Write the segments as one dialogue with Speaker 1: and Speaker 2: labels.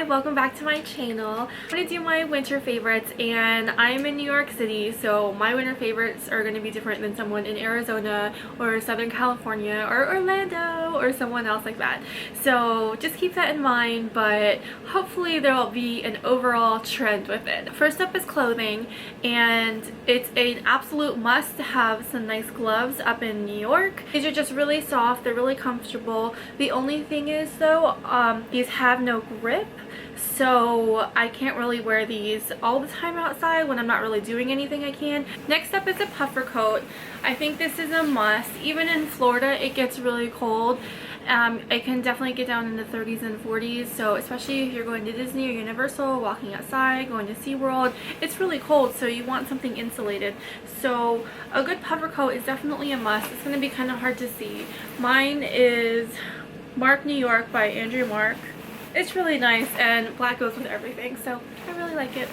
Speaker 1: Hi, welcome back to my channel. I'm going to do my winter favorites, and I'm in New York City, so my winter favorites are going to be different than someone in Arizona or Southern California or Orlando or someone else like that. So just keep that in mind, but hopefully there will be an overall trend with it. First up is clothing, and it's an absolute must to have some nice gloves up in New York. These are just really soft, they're really comfortable. The only thing is though, these have no grip, so I can't really wear these all the time outside. When I'm not really doing anything I can. Next up is a puffer coat. I think this is a must. Even in Florida it gets really cold. It can definitely get down in the 30s and 40s, so especially if you're going to Disney or Universal, walking outside, going to SeaWorld, it's really cold, so you want something insulated. So a good puffer coat is definitely a must. It's going to be kind of hard to see. Mine is Mark New York by Andrew Mark. It's really nice, and black goes with everything, so I really like it.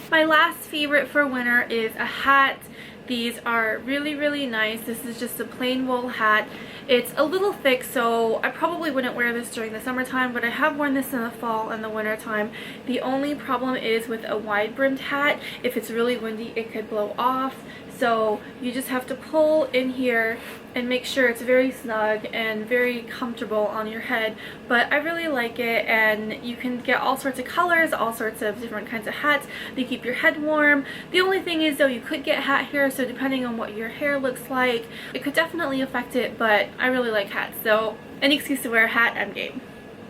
Speaker 1: My last favorite for winter is a hat. These are really nice. This is just a plain wool hat. It's a little thick, so I probably wouldn't wear this during the summertime, but I have worn this in the fall and the winter time. The only problem is with a wide brimmed hat, if it's really windy it could blow off, so you just have to pull in here and make sure it's very snug and very comfortable on your head. But I really like it, and you can get all sorts of colors, all sorts of different kinds of hats. They keep your head warm. The only thing is though, you could get hat hair, so depending on what your hair looks like, it could definitely affect it, but I really like hats, so any excuse to wear a hat, I'm game.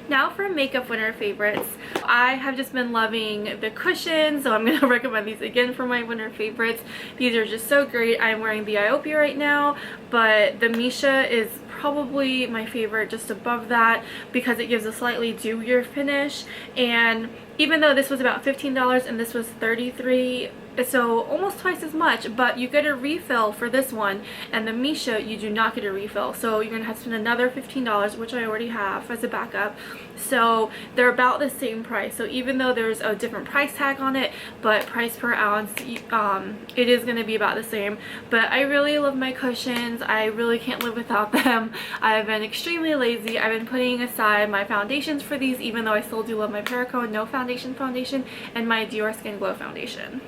Speaker 1: Now for makeup winter favorites. I have just been loving the cushions, so I'm going to recommend these again for my winter favorites. These are just so great. I'm wearing the Iopia right now, but the Misha is probably my favorite just above that because it gives a slightly dewier finish. And even though this was about $15 and this was $33, so almost twice as much, but you get a refill for this one, and the Misha you do not get a refill, so you're gonna have to spend another $15, which I already have as a backup. So they're about the same price, so even though there's a different price tag on it, but price per ounce, it is going to be about the same. But I really love my cushions. I really can't live without them. I've been extremely lazy. I've been putting aside my foundations for these, even though I still do love my Perricone No Foundation and my Dior Skin Glow foundation.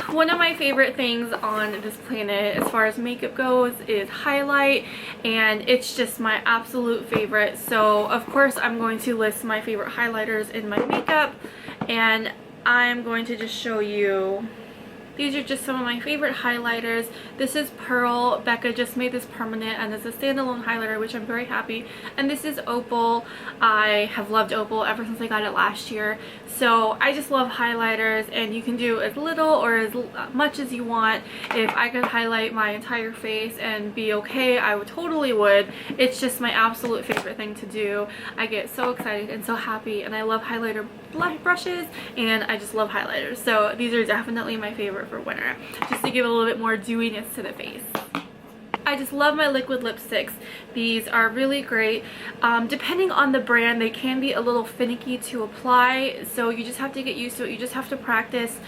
Speaker 1: One of my favorite things on this planet as far as makeup goes is highlight, and it's just my absolute favorite. So of course I'm going to list my favorite highlighters in my makeup, and I'm going to just show you. These are just some of my favorite highlighters. This is Pearl. Becca just made this permanent and it's a standalone highlighter, which I'm very happy. And this is Opal. I have loved Opal ever since I got it last year. So I just love highlighters, and you can do as little or as much as you want. If I could highlight my entire face and be okay, I totally would. It's just my absolute favorite thing to do. I get so excited and so happy, and I love highlighter brushes, and I just love highlighters. So these are definitely my favorite for winter, just to give a little bit more dewiness to the face. I just love my liquid lipsticks. These are really great. Depending on the brand, they can be a little finicky to apply, so you just have to get used to it. You just have to practice.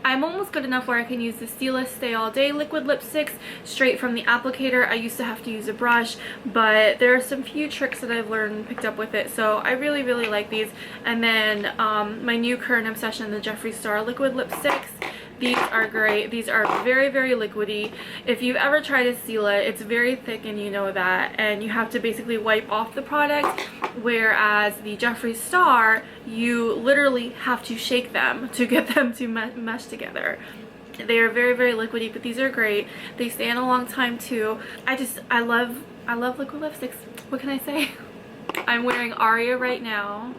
Speaker 1: I'm almost good enough where I can use the Stila Stay All Day liquid lipsticks straight from the applicator. I used to have to use a brush, but there are some few tricks that I've learned and picked up with it, so I really like these. And then my new current obsession, the Jeffree Star liquid lipsticks. These are great. These are very liquidy. If you've ever tried a Stila, it's very thick, and you know that, and you have to basically wipe off the product, whereas the Jeffree Star, you literally have to shake them to get them to mesh together. They are very liquidy, but these are great. They stand a long time too. I love liquid lipsticks. What can I say? I'm wearing Aria right now.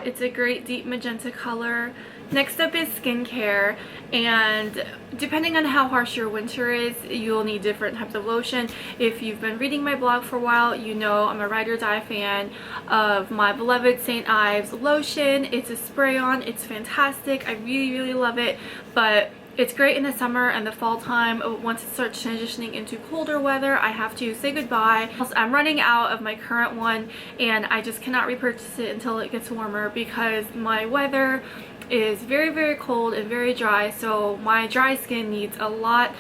Speaker 1: It's a great deep magenta color. Next up is skincare, and depending on how harsh your winter is, you'll need different types of lotion. If you've been reading my blog for a while, you know I'm a ride or die fan of my beloved St. Ives lotion. It's a spray-on. It's fantastic. I really love it, but it's great in the summer and the fall time. Once it starts transitioning into colder weather, I have to say goodbye. I'm running out of my current one, and I just cannot repurchase it until it gets warmer because my weather is very cold and very dry, so my dry skin needs a lot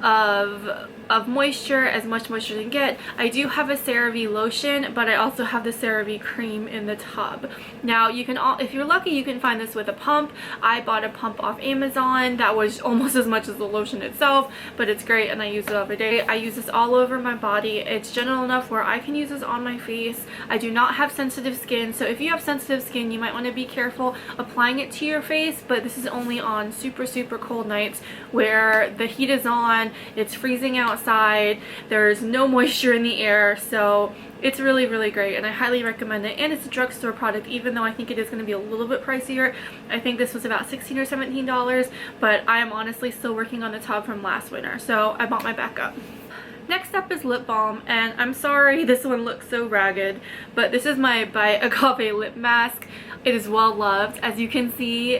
Speaker 1: of of moisture, as much moisture as you can get. I do have a CeraVe lotion, but I also have the CeraVe cream in the tub. Now you can, if you're lucky, you can find this with a pump. I bought a pump off Amazon that was almost as much as the lotion itself, but it's great and I use it every day. I use this all over my body. It's gentle enough where I can use this on my face. I do not have sensitive skin, so if you have sensitive skin, you might want to be careful applying it to your face, but this is only on super cold nights where the heat is on, it's freezing outside, there's no moisture in the air, so it's really great and I highly recommend it. And it's a drugstore product, even though I think it is going to be a little bit pricier. I think this was about $16 or $17, but I am honestly still working on the tub from last winter, so I bought my backup. Next up is lip balm, and I'm sorry this one looks so ragged, but this is my By Agave lip mask. It is well loved. As you can see,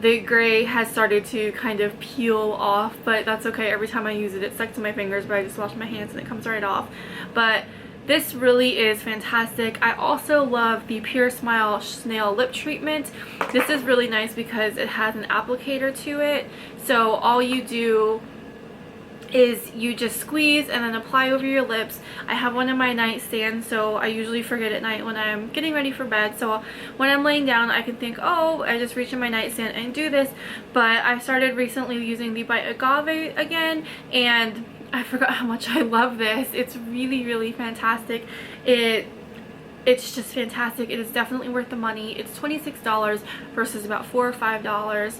Speaker 1: the gray has started to kind of peel off, but that's okay. Every time I use it, it's stuck to my fingers, but I just wash my hands and it comes right off. But this really is fantastic. I also love the Pure Smile Snail Lip Treatment. This is really nice because it has an applicator to it, so all you do is you just squeeze and then apply over your lips. I have one in my nightstand, so I usually forget at night when I'm getting ready for bed, so when I'm laying down I can think, oh, I just reach in my nightstand and do this. But I started recently using the By Agave again, and I forgot how much I love this. It's really fantastic. It's just fantastic. It is definitely worth the money. It's $26 versus about $4 or $5.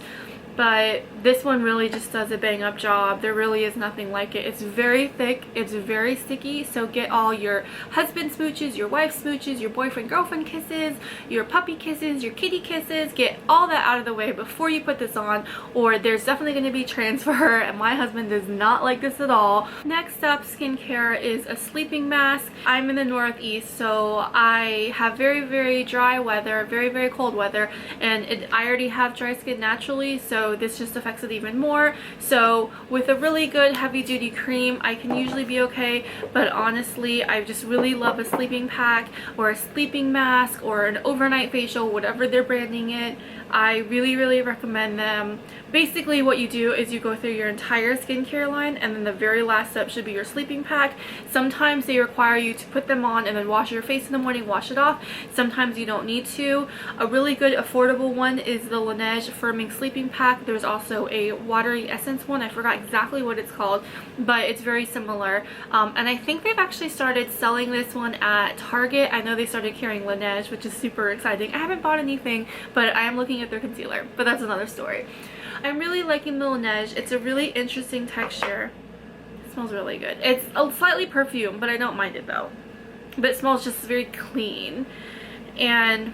Speaker 1: But this one really just does a bang up job. There really is nothing like it. It's very thick, it's very sticky, so get all your husband smooches, your wife smooches, your boyfriend girlfriend kisses, your puppy kisses, your kitty kisses, get all that out of the way before you put this on, or there's definitely going to be transfer, and my husband does not like this at all. Next up, skincare, is a sleeping mask. I'm in the Northeast, so I have very dry weather, very cold weather, and I already have dry skin naturally, so this just affects it even more. So with a really good heavy duty cream, I can usually be okay, but honestly I just really love a sleeping pack or a sleeping mask or an overnight facial, whatever they're branding it. I really recommend them. Basically what you do is you go through your entire skincare line, and then the very last step should be your sleeping pack. Sometimes they require you to put them on and then wash your face in the morning, wash it off. Sometimes you don't need to. A really good affordable one is the Laneige Firming Sleeping Pack. There's also a watery essence one. I forgot exactly what it's called, but it's very similar. And I think they've actually started selling this one at Target. I know they started carrying Laneige, which is super exciting. I haven't bought anything, but I am looking at their concealer, but that's another story. I'm really liking the Laneige. It's a really interesting texture. It smells really good. It's a slightly perfume, but I don't mind it though. But it smells just very clean, and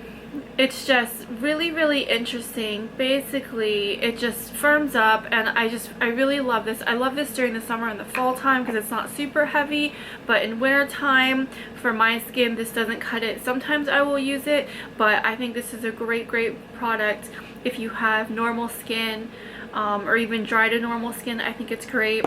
Speaker 1: it's just really interesting. Basically it just firms up, and I really love this. I love this during the summer and the fall time because it's not super heavy, but in winter time for my skin this doesn't cut it. Sometimes I will use it, but I think this is a great product if you have normal skin, or even dry to normal skin. I think it's great.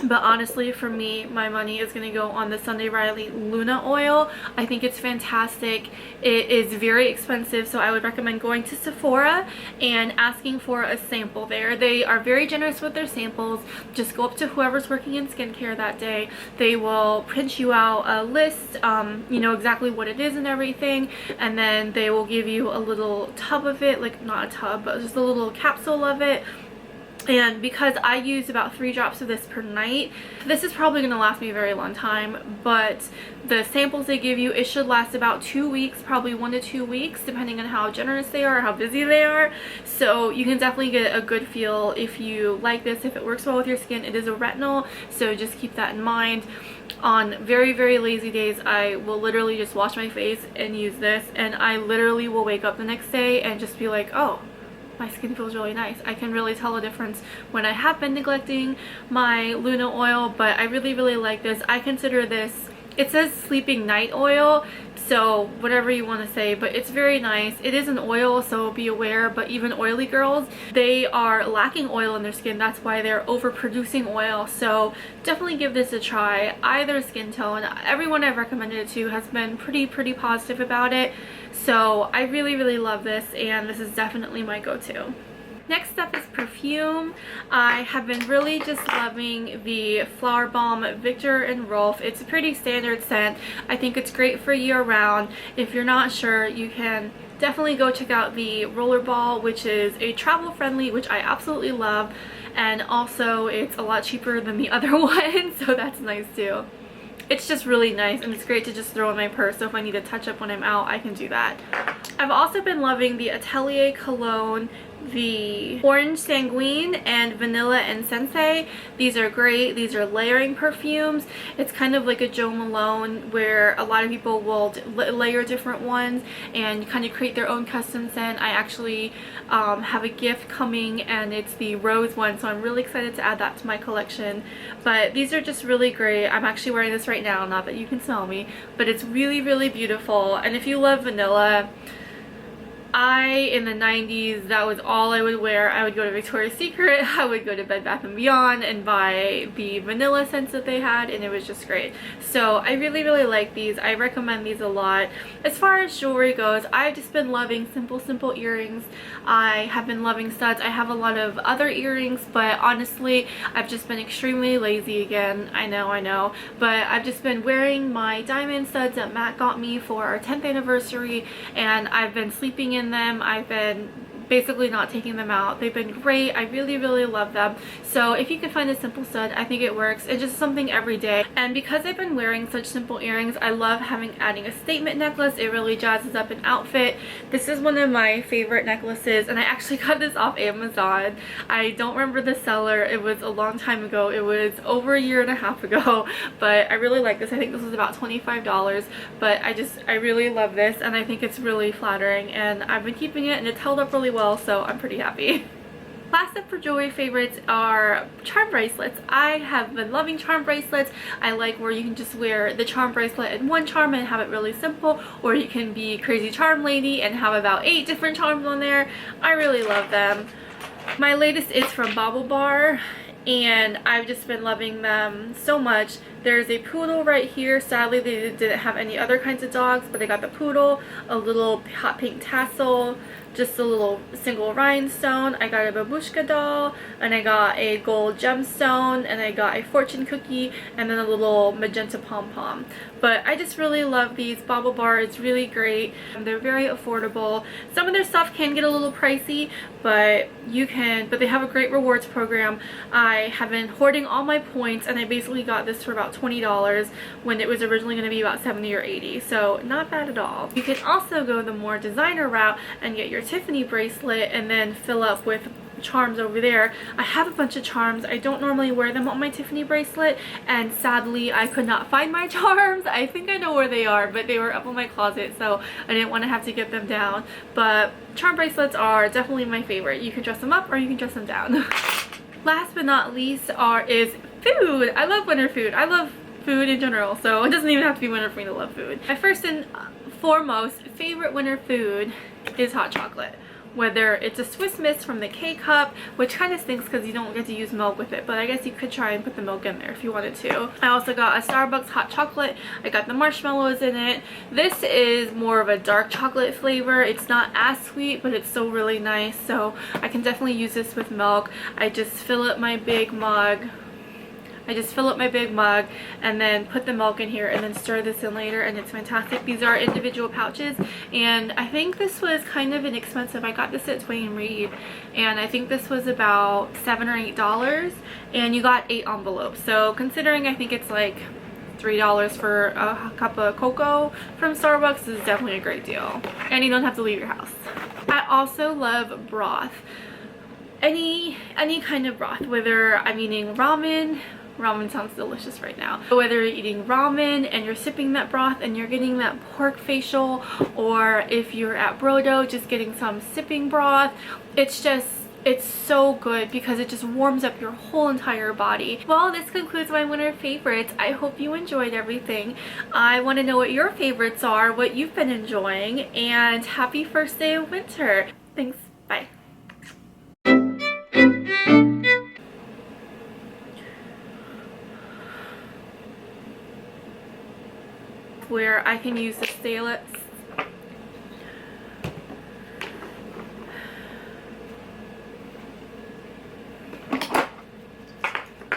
Speaker 1: But honestly, for me, my money is going to go on the Sunday Riley Luna oil. I think it's fantastic. It is very expensive, so I would recommend going to Sephora and asking for a sample there. They are very generous with their samples. Just go up to whoever's working in skincare that day. They will print you out a list, you know exactly what it is and everything, and then they will give you a little tub of it, like not a tub, but just a little capsule of it. And because I use about 3 drops of this per night, this is probably going to last me a very long time. But the samples they give you, it should last about 2 weeks, probably 1 to 2 weeks, depending on how generous they are or how busy they are. So you can definitely get a good feel if you like this, if it works well with your skin. It is a retinol, so just keep that in mind. On very lazy days, I will literally just wash my face and use this, and I literally will wake up the next day and just be like, oh, my skin feels really nice. I can really tell a difference when I have been neglecting my Luna oil, but I really like this. I consider this, it says sleeping night oil, so whatever you want to say, but it's very nice. It is an oil, so be aware, but even oily girls, they are lacking oil in their skin. That's why they're overproducing oil, so definitely give this a try. Either skin tone, everyone I've recommended it to has been pretty positive about it. So I really love this, and this is definitely my go-to. Next up is perfume. I have been really just loving the Flower Bomb Victor and Rolf. It's a pretty standard scent. I think it's great for year round. If you're not sure, you can definitely go check out the Rollerball, which is a travel friendly, which I absolutely love. And also it's a lot cheaper than the other one, so that's nice too. It's just really nice, and it's great to just throw in my purse, so if I need to touch up when I'm out, I can do that. I've also been loving the Atelier Cologne, the Orange Sanguine and Vanilla and Sensei. These are great. These are layering perfumes. It's kind of like a Jo Malone, where a lot of people will layer different ones and kind of create their own custom scent. I actually have a gift coming, and it's the rose one, so I'm really excited to add that to my collection. But these are just really great. I'm actually wearing this right now, not that you can smell me, but it's really, really beautiful. And if you love vanilla, in the 90s, that was all I would wear. I would go to Victoria's Secret, I would go to Bed Bath & Beyond and buy the vanilla scents that they had, and it was just great. So I really, really like these. I recommend these a lot. As far as jewelry goes, I've just been loving simple earrings. I have been loving studs. I have a lot of other earrings, but honestly, I've just been extremely lazy again. I know, but I've just been wearing my diamond studs that Matt got me for our 10th anniversary, and I've been sleeping in them. I've been basically not taking them out. They've been great. I really, really love them. So if you can find a simple stud, I think it works. It's just something every day. And because I've been wearing such simple earrings, I love adding a statement necklace. It really jazzes up an outfit. This is one of my favorite necklaces, and I actually got this off Amazon. I don't remember the seller. It was a long time ago. It was over a year and a half ago, but I really like this. I think this was about $25, but I really love this, and I think it's really flattering, and I've been keeping it, and it's held up really well, so I'm pretty happy. Last up for jewelry favorites are charm bracelets. I have been loving charm bracelets. I like where you can just wear the charm bracelet in one charm and have it really simple, or you can be crazy charm lady and have about 8 different charms on there. I really love them. My latest is from Bauble Bar, and I've just been loving them so much. There's a poodle right here. Sadly, they didn't have any other kinds of dogs, but they got the poodle, a little hot pink tassel, just a little single rhinestone. I got a babushka doll, and I got a gold gemstone, and I got a fortune cookie, and then a little magenta pom-pom. But I just really love these. Bauble Bar is really great. They're very affordable. Some of their stuff can get a little pricey, but they have a great rewards program. I have been hoarding all my points, and I basically got this for about $20 when it was originally going to be about $70 or $80, so not bad at all. You can also go the more designer route and get your Tiffany bracelet and then fill up with charms over there. I have a bunch of charms. I don't normally wear them on my Tiffany bracelet, and sadly I could not find my charms. I think I know where they are, but they were up in my closet, so I didn't want to have to get them down. But charm bracelets are definitely my favorite. You can dress them up or you can dress them down. Last but not least is food. I love winter food. I love food in general, so it doesn't even have to be winter for me to love food. My first and foremost favorite winter food is hot chocolate. Whether it's a Swiss Miss from the K-Cup, which kind of stinks because you don't get to use milk with it, but I guess you could try and put the milk in there if you wanted to. I also got a Starbucks hot chocolate. I got the marshmallows in it. This is more of a dark chocolate flavor. It's not as sweet, but it's still really nice, so I can definitely use this with milk. I just fill up my big mug. And then put the milk in here and then stir this in later, and it's fantastic. These are individual pouches, and I think this was kind of inexpensive. I got this at Twain Reed, and I think this was about $7 or $8, and you got 8 envelopes. So considering I think it's like $3 for a cup of cocoa from Starbucks, is definitely a great deal, and you don't have to leave your house. I also love broth. Any kind of broth, whether I'm eating ramen sounds delicious right now. Whether you're eating ramen and you're sipping that broth and you're getting that pork facial, or if you're at Brodo just getting some sipping broth, it's so good because it just warms up your whole entire body. Well, this concludes my winter favorites. I hope you enjoyed everything. I want to know what your favorites are, what you've been enjoying, and happy first day of winter. Thanks. Bye. Where I can use the